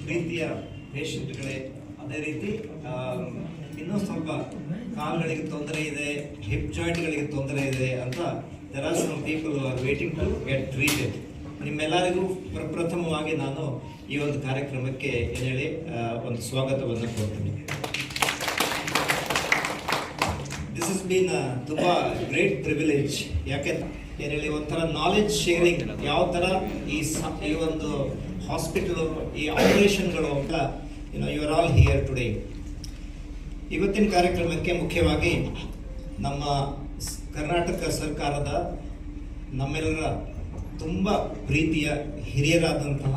ಪ್ರೀತಿಯ ಪೇಷಂಟ್ಗಳೇ, ಅದೇ ರೀತಿ ಇನ್ನೂ ಸ್ವಲ್ಪ ಕಾಲುಗಳಿಗೆ ತೊಂದರೆ ಇದೆ, ಹಿಪ್ ಜಾಯಿಂಟ್ಗಳಿಗೆ ತೊಂದರೆ ಇದೆ ಅಂತ there are some people who are waiting to get treated. ನಿಮ್ಮೆಲ್ಲರಿಗೂ ಪ್ರಪ್ರಥಮವಾಗಿ ನಾನು ಈ ಒಂದು ಕಾರ್ಯಕ್ರಮಕ್ಕೆ ಏನೇಳಿ ಒಂದು ಸ್ವಾಗತವನ್ನು ಕೊಡ್ತೀನಿ. ದಿಸ್ ಇಸ್ ಬೀನ್ ತುಂಬ ಗ್ರೇಟ್ ಪ್ರಿವಿಲೇಜ್. ಯಾಕೆ ಏನೇಳಿ ಒಂಥರ ನಾಲೆಡ್ಜ್ ಶೇರಿಂಗ್, ಯಾವ ಥರ ಈ ಒಂದು ಹಾಸ್ಪಿಟಲು, ಈ ಆಪರೇಷನ್ಗಳು ಅಂತ you are all here today. ಇವತ್ತಿನ ಕಾರ್ಯಕ್ರಮಕ್ಕೆ ಮುಖ್ಯವಾಗಿ ನಮ್ಮ ಕರ್ನಾಟಕ ಸರ್ಕಾರದ ನಮ್ಮೆಲ್ಲರ ತುಂಬ ಪ್ರೀತಿಯ ಹಿರಿಯರಾದಂತಹ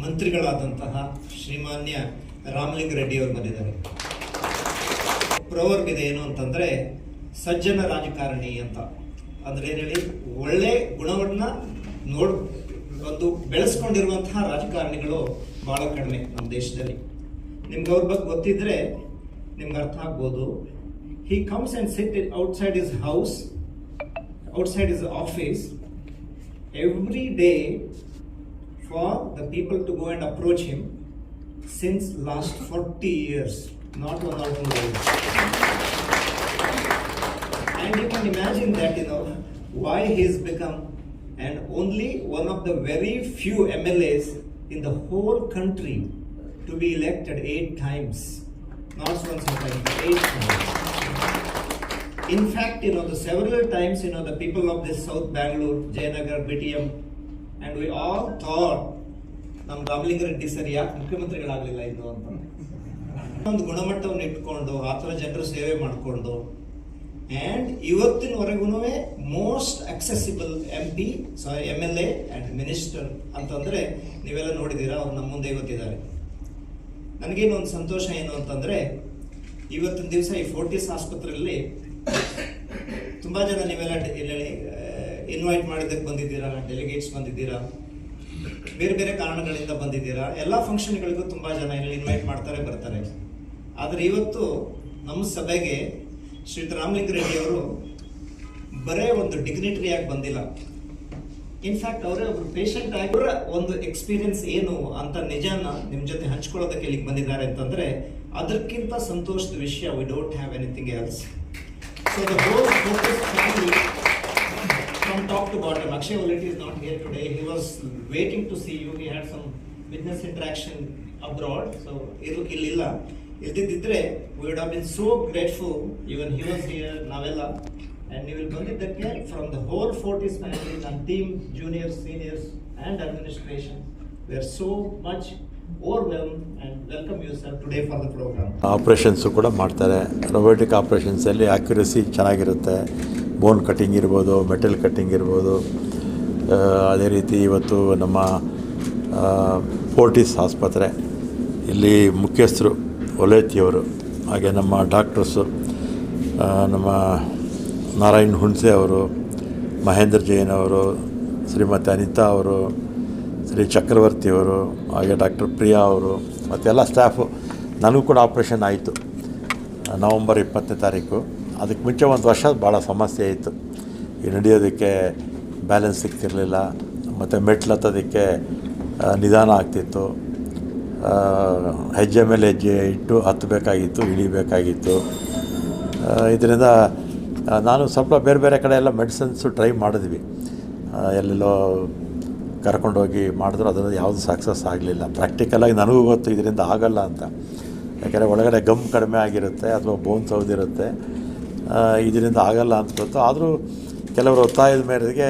ಮಂತ್ರಿಗಳಾದಂತಹ ಶ್ರೀಮಾನ್ಯ ರಾಮಲಿಂಗ ರೆಡ್ಡಿ ಅವರು ಬಂದಿದ್ದಾರೆ. ಪ್ರವರ್ಬ್ ಇದೆ ಏನು ಅಂತಂದರೆ ಸಜ್ಜನ ರಾಜಕಾರಣಿ ಅಂತ. ಅಂದರೆ ಏನು ಹೇಳಿ, ಒಳ್ಳೆ ಗುಣವನ್ನು ಒಂದು ಬೆಳೆಸ್ಕೊಂಡಿರುವಂತಹ ರಾಜಕಾರಣಿಗಳು ಭಾಳ ಕಡಿಮೆ ನಮ್ಮ ದೇಶದಲ್ಲಿ. ನಿಮ್ಗೆ ಅವ್ರ ಬಗ್ಗೆ ಗೊತ್ತಿದ್ರೆ ನಿಮ್ಗೆ ಅರ್ಥ ಆಗ್ಬೋದು. He comes and sits outside his house, outside his office, every day for the people to go and approach him since last 40 years, not 1 or 2 days. And you can imagine that, why he has become and only one of the very few MLAs in the whole country to be elected 8 times. Not once or twice, 8 times. In fact, the several times, the people of this South Bangalore, Jayanagar, BTM, and we all thought, ನಮ್ಮ Ramalinga Reddy sir ಯಾಕೆ ಮುಖ್ಯಮಂತ್ರಿಗಳಾಗಲಿಲ್ಲ ಇದು ಅಂತ. ಒಂದು ಗುಣಮಟ್ಟವನ್ನು ಇಟ್ಕೊಂಡು ಆ ಥರ ಜನರ ಸೇವೆ ಮಾಡಿಕೊಂಡು ಆ್ಯಂಡ್ ಇವತ್ತಿನವರೆಗೂ most accessible MLA and minister ಅಂತಂದರೆ ನೀವೆಲ್ಲ ನೋಡಿದ್ದೀರಾ, ಅವ್ರು ನಮ್ಮ ಮುಂದೆ ಇವತ್ತಿದ್ದಾರೆ. ನನಗೇನು ಒಂದು ಸಂತೋಷ ಏನು ಅಂತಂದರೆ, ಇವತ್ತಿನ ದಿವಸ ಈ ಫೋರ್ಟಿಸ್ ಆಸ್ಪತ್ರೆಯಲ್ಲಿ ತುಂಬ ಜನ ನೀವೆಲ್ಲ ಇನ್ವೈಟ್ ಮಾಡಿದ್ದಕ್ಕೆ ಬಂದಿದ್ದೀರಾ, ಡೆಲಿಗೇಟ್ಸ್ ಬಂದಿದ್ದೀರಾ, ಬೇರೆ ಬೇರೆ ಕಾರಣಗಳಿಂದ ಬಂದಿದ್ದೀರಾ. ಎಲ್ಲ ಫಂಕ್ಷನ್ಗಳಿಗೂ ತುಂಬ ಜನ ಇನ್ವೈಟ್ ಮಾಡ್ತಾರೆ, ಬರ್ತಾರೆ. ಆದರೆ ಇವತ್ತು ನಮ್ಮ ಸಭೆಗೆ ಶ್ರೀ ರಾಮಲಿಂಗ ರೆಡ್ಡಿ ಅವರು ಬರೇ ಒಂದು ಡಿಗ್ನಿಟರಿಯಾಗಿ ಬಂದಿಲ್ಲ. ಇನ್ಫ್ಯಾಕ್ಟ್ ಅವರೇ ಒಬ್ರು ಪೇಷಂಟ್ ಆಗಿ ಅವರ ಒಂದು ಎಕ್ಸ್ಪೀರಿಯನ್ಸ್ ಏನು ಅಂತ ನಿಜಾನ ನಿಮ್ಮ ಜೊತೆ ಹಂಚ್ಕೊಳ್ಳೋದಕ್ಕೆ ಇಲ್ಲಿಗೆ ಬಂದಿದ್ದಾರೆ ಅಂತಂದರೆ ಅದಕ್ಕಿಂತ ಸಂತೋಷದ ವಿಷಯ. We don't have anything else. So the whole Fortis family, from top to bottom, Akshay Uleti is not here today. He was waiting to see you. He had some business interaction abroad, so illilla. Ildiddre, we would have been so grateful. Even he was here, Navella, and you will ಬಂದಿದ್ದಕ್ಕೆ from the whole Fortis family and team, juniors, seniors, and administration. We are so much overwhelmed and welcome you sir today for the program. Operations ಕೂಡ ಮಾಡ್ತಾರೆ. Robotic ಆಪರೇಷನ್ಸಲ್ಲಿ accuracy ಚೆನ್ನಾಗಿರುತ್ತೆ. ಬೋನ್ cutting ಇರ್ಬೋದು, metal cutting ಇರ್ಬೋದು. ಅದೇ ರೀತಿ ಇವತ್ತು ನಮ್ಮ ಫೋರ್ಟಿಸ್ ಆಸ್ಪತ್ರೆ ಇಲ್ಲಿ ಮುಖ್ಯಸ್ಥರು ಒಲೇತಿಯವರು, ಹಾಗೆ ನಮ್ಮ ಡಾಕ್ಟರ್ಸು ನಮ್ಮ ನಾರಾಯಣ್ ಹುಣ್ಸೆ ಅವರು, ಮಹೇಂದ್ರ ಜೈನ್ ಅವರು, ಶ್ರೀಮತಿ ಅನಿತಾ ಅವರು, ಶ್ರೀ ಚಕ್ರವರ್ತಿಯವರು, ಹಾಗೆ ಡಾಕ್ಟರ್ ಪ್ರಿಯಾ ಅವರು, ಮತ್ತೆಲ್ಲ ಸ್ಟಾಫು. ನನಗೂ ಕೂಡ ಆಪ್ರೇಷನ್ ಆಯಿತು ನವಂಬರ್ 20ನೇ ತಾರೀಕು. ಅದಕ್ಕೆ ಮುಂಚೆ ಒಂದು ವರ್ಷ ಭಾಳ ಸಮಸ್ಯೆ ಇತ್ತು. ಈ ನಡೆಯೋದಕ್ಕೆ ಬ್ಯಾಲೆನ್ಸ್ ಸಿಗ್ತಿರಲಿಲ್ಲ, ಮತ್ತು ಮೆಟ್ಲು ಹತ್ತೋದಕ್ಕೆ ನಿಧಾನ ಆಗ್ತಿತ್ತು. ಹೆಜ್ಜೆ ಮೇಲೆ ಹೆಜ್ಜೆ ಇಟ್ಟು ಹತ್ತಬೇಕಾಗಿತ್ತು, ಇಳಿಬೇಕಾಗಿತ್ತು. ಇದರಿಂದ ನಾನು ಸ್ವಲ್ಪ ಬೇರೆ ಬೇರೆ ಕಡೆ ಎಲ್ಲ ಮೆಡಿಸಿನ್ಸು ಟ್ರೈ ಮಾಡಿದ್ವಿ. ಎಲ್ಲೆಲ್ಲೋ ಕರ್ಕೊಂಡೋಗಿ ಮಾಡಿದ್ರು, ಅದನ್ನು ಯಾವುದು ಸಕ್ಸಸ್ ಆಗಲಿಲ್ಲ. ಪ್ರಾಕ್ಟಿಕಲಾಗಿ ನನಗೂ ಗೊತ್ತು ಇದರಿಂದ ಆಗಲ್ಲ ಅಂತ. ಯಾಕೆಂದರೆ ಒಳಗಡೆ ಗಮ್ ಕಡಿಮೆ ಆಗಿರುತ್ತೆ ಅಥವಾ ಬೋನ್ ಸೌದಿರುತ್ತೆ, ಇದರಿಂದ ಆಗಲ್ಲ ಅಂತ ಗೊತ್ತು. ಆದರೂ ಕೆಲವರು ಒತ್ತಾಯದ ಮೇರೆಗೆ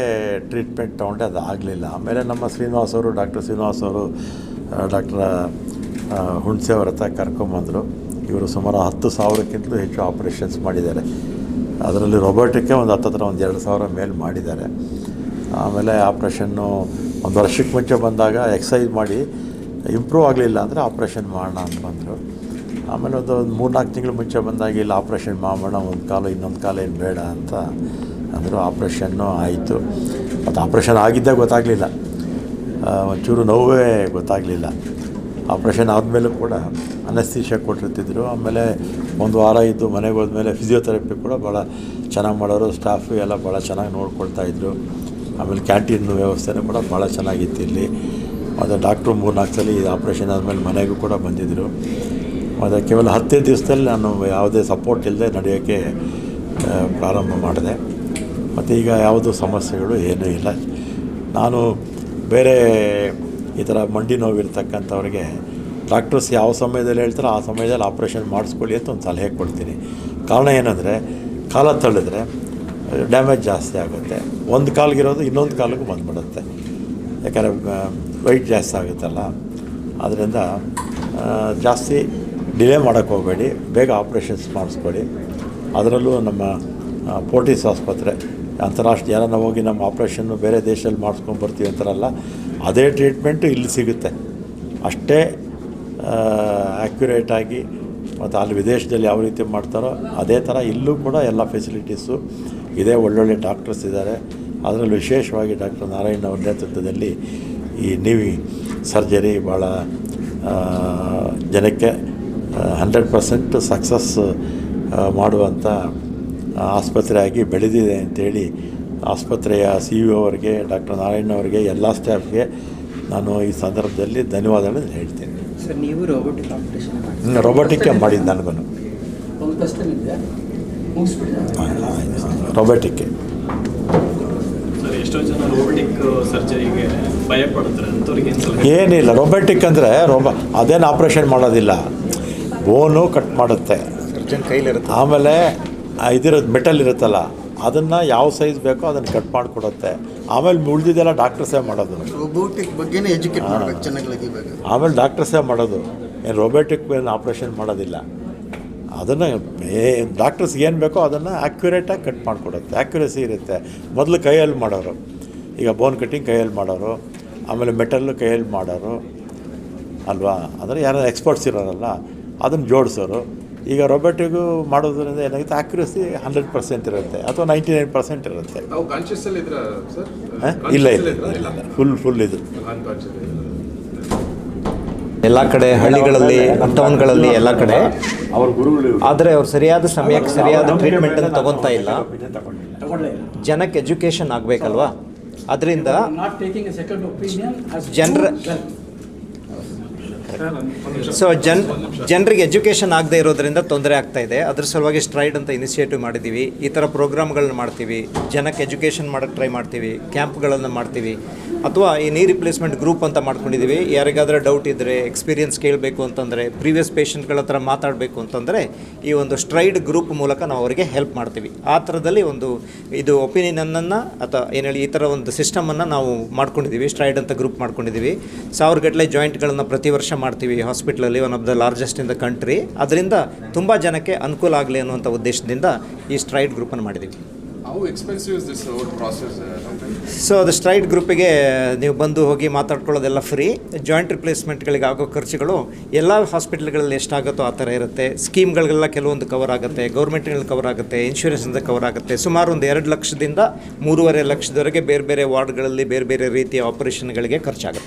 ಟ್ರೀಟ್ಮೆಂಟ್ ತೊಗೊಂಡೆ, ಅದು ಆಗಲಿಲ್ಲ. ಆಮೇಲೆ ನಮ್ಮ ಶ್ರೀನಿವಾಸ್ ಅವರು, ಡಾಕ್ಟರ್ ಶ್ರೀನಿವಾಸ್ ಅವರು, ಡಾಕ್ಟರ್ ಹುಣ್ಸೆ ಅವ್ರ ಹತ್ರ ಕರ್ಕೊಂಬಂದರು. ಇವರು ಸುಮಾರು 10,000ಕ್ಕಿಂತಲೂ ಹೆಚ್ಚು ಆಪ್ರೇಷನ್ಸ್ ಮಾಡಿದ್ದಾರೆ. ಅದರಲ್ಲಿ ರೊಬೋಟಿಕ್ಕೆ ಒಂದು 2,000 ಮೇಲೆ ಮಾಡಿದ್ದಾರೆ. ಆಮೇಲೆ ಆಪ್ರೇಷನ್ನು ಒಂದು ವರ್ಷಕ್ಕೆ ಮುಂಚೆ ಬಂದಾಗ ಎಕ್ಸಸೈಸ್ ಮಾಡಿ ಇಂಪ್ರೂವ್ ಆಗಲಿಲ್ಲ ಅಂದರೆ ಆಪ್ರೇಷನ್ ಮಾಡೋಣ ಅಂತ ಬಂದರು. ಆಮೇಲೆ ಒಂದು 3-4 ತಿಂಗಳು ಮುಂಚೆ ಬಂದಾಗ ಇಲ್ಲಿ ಆಪ್ರೇಷನ್ ಮಾಡೋಣ, ಒಂದು ಕಾಲು ಇನ್ನೊಂದು ಕಾಲು ಏನು ಬೇಡ ಅಂತ ಅಂದರು. ಆಪ್ರೇಷನ್ನು ಆಯಿತು. ಮತ್ತು ಆಪ್ರೇಷನ್ ಆಗಿದ್ದೇ ಗೊತ್ತಾಗಲಿಲ್ಲ, ಒಂಚೂರು ನೋವೇ ಗೊತ್ತಾಗಲಿಲ್ಲ. ಆಪ್ರೇಷನ್ ಆದಮೇಲೂ ಕೂಡ ಅನಸ್ತೇಷಿಯಾ ಕೊಟ್ಟಿರ್ತಿದ್ರು. ಆಮೇಲೆ ಒಂದು ವಾರ ಇದ್ದು ಮನೆಗೆ ಹೋದ್ಮೇಲೆ ಫಿಸಿಯೋಥೆರಪಿ ಕೂಡ ಭಾಳ ಚೆನ್ನಾಗಿ ಮಾಡೋರು. ಸ್ಟಾಫು ಎಲ್ಲ ಭಾಳ ಚೆನ್ನಾಗಿ ನೋಡ್ಕೊಳ್ತಾಯಿದ್ರು. ಆಮೇಲೆ ಕ್ಯಾಂಟೀನ್ ವ್ಯವಸ್ಥೆನೂ ಕೂಡ ಭಾಳ ಚೆನ್ನಾಗಿತ್ತು ಇಲ್ಲಿ. ಮತ್ತು ಡಾಕ್ಟ್ರು 3-4 ಸಲ ಆಪ್ರೇಷನ್ ಆದಮೇಲೆ ಮನೆಗೂ ಕೂಡ ಬಂದಿದ್ದರು. ಮತ್ತು ಕೇವಲ 10 ದಿವಸದಲ್ಲಿ ನಾನು ಯಾವುದೇ ಸಪೋರ್ಟ್ ಇಲ್ಲದೆ ನಡೆಯೋಕ್ಕೆ ಪ್ರಾರಂಭ ಮಾಡಿದೆ. ಮತ್ತು ಈಗ ಯಾವುದೂ ಸಮಸ್ಯೆಗಳು ಏನೂ ಇಲ್ಲ. ನಾನು ಬೇರೆ ಈ ಥರ ಮಂಡಿ ನೋವಿರ್ತಕ್ಕಂಥವ್ರಿಗೆ ಡಾಕ್ಟರ್ಸ್ ಯಾವ ಸಮಯದಲ್ಲಿ ಹೇಳ್ತಾರೋ ಆ ಸಮಯದಲ್ಲಿ ಆಪ್ರೇಷನ್ ಮಾಡಿಸ್ಕೊಳ್ಳಿ ಅಂತ ಒಂದು ಸಲಹೆ ಕೊಡ್ತೀನಿ. ಕಾರಣ ಏನಂದರೆ ಕಾಲ ತಳ್ಳಿದ್ರೆ ಡ್ಯಾಮೇಜ್ ಜಾಸ್ತಿ ಆಗುತ್ತೆ. ಒಂದು ಕಾಲಿಗಿರೋದು ಇನ್ನೊಂದು ಕಾಲಿಗೂ ಬಂದುಬಿಡುತ್ತೆ. ಯಾಕಂದರೆ ವೆಯ್ಟ್ ಜಾಸ್ತಿ ಆಗುತ್ತಲ್ಲ. ಆದ್ದರಿಂದ ಜಾಸ್ತಿ ಡಿಲೇ ಮಾಡೋಕ್ಕೆ ಹೋಗಬೇಡಿ, ಬೇಗ ಆಪ್ರೇಷನ್ಸ್ ಮಾಡಿಸ್ಕೊಳ್ಳಿ. ಅದರಲ್ಲೂ ನಮ್ಮ ಫೋರ್ಟಿಸ್ ಆಸ್ಪತ್ರೆ ಅಂತಾರಾಷ್ಟ್ರೀಯ ಯಾರನ್ನ ಹೋಗಿ ನಮ್ಮ ಆಪ್ರೇಷನ್ನು ಬೇರೆ ದೇಶದಲ್ಲಿ ಮಾಡಿಸ್ಕೊಂಡ್ಬರ್ತೀವಿ ಅಂತಾರಲ್ಲ, ಅದೇ ಟ್ರೀಟ್ಮೆಂಟು ಇಲ್ಲಿ ಸಿಗುತ್ತೆ. ಅಷ್ಟೇ ಆ್ಯಕ್ಯುರೇಟಾಗಿ ಮತ್ತು ಅಲ್ಲಿ ವಿದೇಶದಲ್ಲಿ ಯಾವ ರೀತಿ ಮಾಡ್ತಾರೋ ಅದೇ ಥರ ಇಲ್ಲೂ ಕೂಡ ಎಲ್ಲ ಫೆಸಿಲಿಟೀಸು ಇದೆ. ಒಳ್ಳೊಳ್ಳೆ ಡಾಕ್ಟರ್ಸ್ ಇದ್ದಾರೆ. ಅದರಲ್ಲೂ ವಿಶೇಷವಾಗಿ ಡಾಕ್ಟರ್ ನಾರಾಯಣ್ ಅವ್ರ ನೇತೃತ್ವದಲ್ಲಿ ಈ ನೀವಿ ಸರ್ಜರಿ ಭಾಳ ಜನಕ್ಕೆ 100% ಸಕ್ಸಸ್ ಮಾಡುವಂಥ ಆಸ್ಪತ್ರೆಯಾಗಿ ಬೆಳೆದಿದೆ ಅಂಥೇಳಿ ಆಸ್ಪತ್ರೆಯ CEO ಅವರಿಗೆ, ಡಾಕ್ಟರ್ ನಾರಾಯಣ್ ಅವರಿಗೆ, ಎಲ್ಲ ಸ್ಟಾಫ್ಗೆ ನಾನು ಈ ಸಂದರ್ಭದಲ್ಲಿ ಧನ್ಯವಾದಗಳನ್ನು ಹೇಳ್ತೇನೆ. ಸರ್, ನೀವು ರೋಬೋಟಿಕ್ ಆಪರೇಷನ್ ರೋಬೋಟಿಕ್ಕೆ ಮಾಡಿದ್ದು ನನಗೂ ರೋಬೋಟಿಕ್ಕೆ. ಸರ್, ಎಷ್ಟೋ ಜನ ರೋಬೋಟಿಕ್ ಸರ್ಜರಿಗೆ ಭಯ ಪಡ್ತಾರೆ, ಅಂಥವ್ರಿಗೆ ಏನಿಲ್ಲ. ರೋಬೋಟಿಕ್ ಅಂದರೆ ಅದೇನು ಆಪ್ರೇಷನ್ ಮಾಡೋದಿಲ್ಲ, ಬೋನು ಕಟ್ ಮಾಡುತ್ತೆ. ಸರ್ಜನ್ ಕೈಲಿರುತ್ತೆ. ಆಮೇಲೆ ಇದಿರೋದು ಮೆಟಲ್ ಇರುತ್ತಲ್ಲ, ಅದನ್ನು ಯಾವ ಸೈಜ್ ಬೇಕೋ ಅದನ್ನು ಕಟ್ ಮಾಡಿಕೊಡುತ್ತೆ. ಆಮೇಲೆ ಉಳಿದಿದ್ದೆಲ್ಲ ಡಾಕ್ಟರ್ಸೇ ಮಾಡೋದು. ರೋಬೋಟಿಕ್ ಬಗ್ಗೆನೇ ಎಜುಕೇಟ್ ಮಾಡಬೇಕು ಚೆನ್ನಾಗಿ. ಆಮೇಲೆ ಡಾಕ್ಟರ್ಸೇ ಮಾಡೋದು. ಏನು ರೋಬೋಟಿಕ್ ಏನು ಆಪ್ರೇಷನ್ ಮಾಡೋದಿಲ್ಲ. ಅದನ್ನು ಡಾಕ್ಟರ್ಸ್ಗೆ ಏನು ಬೇಕೋ ಅದನ್ನು ಆ್ಯಕ್ಯುರೇಟಾಗಿ ಕಟ್ ಮಾಡಿಕೊಡುತ್ತೆ. ಆ್ಯಕ್ಯುರೇಸಿ ಇರುತ್ತೆ. ಮೊದಲು ಕೈಯಲ್ಲಿ ಮಾಡೋರು, ಈಗ ಬೋನ್ ಕಟ್ಟಿಂಗ್ ಕೈಯಲ್ಲಿ ಮಾಡೋರು, ಆಮೇಲೆ ಮೆಟಲ್ಲು ಕೈಯಲ್ಲಿ ಮಾಡೋರು ಅಲ್ವಾ. ಅಂದರೆ ಯಾರು ಎಕ್ಸ್ಪರ್ಟ್ಸ್ ಇರೋರಲ್ಲ ಅದನ್ನು ಜೋಡಿಸೋರು. ಈಗ ರೋಬೋಟಿಗೂ ಮಾಡೋದ್ರಿಂದ ಏನಾಗುತ್ತೆ, ಆ್ಯಕ್ಯುರಸಿ 100% ಇರುತ್ತೆ ಅಥವಾ 99% ಇರುತ್ತೆ. ಇಲ್ಲ ಫುಲ್ ಇದು ಎಲ್ಲ ಕಡೆ ಹಳ್ಳಿಗಳಲ್ಲಿ, ಟೌನ್ಗಳಲ್ಲಿ ಎಲ್ಲ ಕಡೆ. ಅವ್ರ ಗುರುಗಳು, ಆದರೆ ಅವ್ರು ಸರಿಯಾದ ಸಮಯಕ್ಕೆ ಸರಿಯಾದ ಟ್ರೀಟ್ಮೆಂಟನ್ನು ತಗೊತಾ ಇಲ್ಲ. ಜನಕ್ಕೆ ಎಜುಕೇಷನ್ ಆಗಬೇಕಲ್ವಾ. ಅದರಿಂದ ಜನರಿಗೆ ಎಜುಕೇಷನ್ ಆಗದೆ ಇರೋದ್ರಿಂದ ತೊಂದರೆ ಆಗ್ತಾ ಇದೆ. ಅದ್ರ ಸಲುವಾಗಿ ಸ್ಟ್ರೈಡ್ ಅಂತ ಇನಿಷಿಯೇಟಿವ್ ಮಾಡಿದ್ದೀವಿ. ಈ ಥರ ಪ್ರೋಗ್ರಾಮ್ಗಳನ್ನ ಮಾಡ್ತೀವಿ, ಜನಕ್ಕೆ ಎಜುಕೇಷನ್ ಮಾಡೋಕ್ಕೆ ಟ್ರೈ ಮಾಡ್ತೀವಿ, ಕ್ಯಾಂಪ್ಗಳನ್ನು ಮಾಡ್ತೀವಿ, ಅಥವಾ ಈ ನೀ ರಿಪ್ಲೇಸ್ಮೆಂಟ್ ಗ್ರೂಪ್ ಅಂತ ಮಾಡ್ಕೊಂಡಿದ್ದೀವಿ. ಯಾರಿಗಾದರೂ ಡೌಟ್ ಇದ್ದರೆ, ಎಕ್ಸ್ಪೀರಿಯನ್ಸ್ ಕೇಳಬೇಕು ಅಂತಂದರೆ, ಪ್ರೀವಿಯಸ್ ಪೇಷಂಟ್ಗಳ ಹತ್ರ ಮಾತಾಡಬೇಕು ಅಂತಂದರೆ ಈ ಒಂದು ಸ್ಟ್ರೈಡ್ ಗ್ರೂಪ್ ಮೂಲಕ ನಾವು ಅವರಿಗೆ ಹೆಲ್ಪ್ ಮಾಡ್ತೀವಿ. ಆ ಥರದಲ್ಲಿ ಒಂದು ಇದು ಒಪಿನಿಯನನ್ನು ಅಥವಾ ಏನು ಹೇಳಿ ಈ ಥರ ಒಂದು ಸಿಸ್ಟಮನ್ನು ನಾವು ಮಾಡ್ಕೊಂಡಿದ್ದೀವಿ. ಸ್ಟ್ರೈಡ್ ಅಂತ ಗ್ರೂಪ್ ಮಾಡ್ಕೊಂಡಿದ್ದೀವಿ. 1000 ಗಟ್ಟಲೆ ಜಾಯಿಂಟ್ಗಳನ್ನು ಪ್ರತಿ ವರ್ಷ ಮಾಡ್ತೀವಿ ಹಾಸ್ಪಿಟ್ಲಲ್ಲಿ, one of the largest in the country. ಅದರಿಂದ ತುಂಬ ಜನಕ್ಕೆ ಅನುಕೂಲ ಆಗಲಿ ಅನ್ನುವಂಥ ಉದ್ದೇಶದಿಂದ ಈ ಸ್ಟ್ರೈಡ್ ಗ್ರೂಪನ್ನು ಮಾಡಿದ್ದೀವಿ. How expensive is this whole process? So ಅದು ಸ್ಟ್ರೈಡ್ ಗ್ರೂಪಿಗೆ ನೀವು ಬಂದು ಹೋಗಿ ಮಾತಾಡ್ಕೊಳ್ಳೋದೆಲ್ಲ ಫ್ರೀ. ಜಾಯಿಂಟ್ ರಿಪ್ಲೇಸ್ಮೆಂಟ್ಗಳಿಗೆ ಆಗೋ ಖರ್ಚುಗಳು ಎಲ್ಲ ಹಾಸ್ಪಿಟ್ಲ್ಗಳಲ್ಲಿ ಎಷ್ಟಾಗುತ್ತೋ ಆ ಥರ ಇರುತ್ತೆ. ಸ್ಕೀಮ್ಗಳಿಗೆಲ್ಲ ಕೆಲವೊಂದು ಕವರ್ ಆಗುತ್ತೆ, ಗೌರ್ಮೆಂಟ್ಗಳಲ್ಲಿ ಕವರ್ ಆಗುತ್ತೆ, ಇನ್ಶೂರೆನ್ಸಿಂದ ಕವರ್ ಆಗುತ್ತೆ. ಸುಮಾರು ಒಂದು 2 ಲಕ್ಷದಿಂದ 3.5 ಲಕ್ಷದವರೆಗೆ ಬೇರೆ ಬೇರೆ ವಾರ್ಡ್ಗಳಲ್ಲಿ ಬೇರೆ ಬೇರೆ ರೀತಿಯ ಆಪರೇಷನ್ಗಳಿಗೆ ಖರ್ಚಾಗುತ್ತೆ.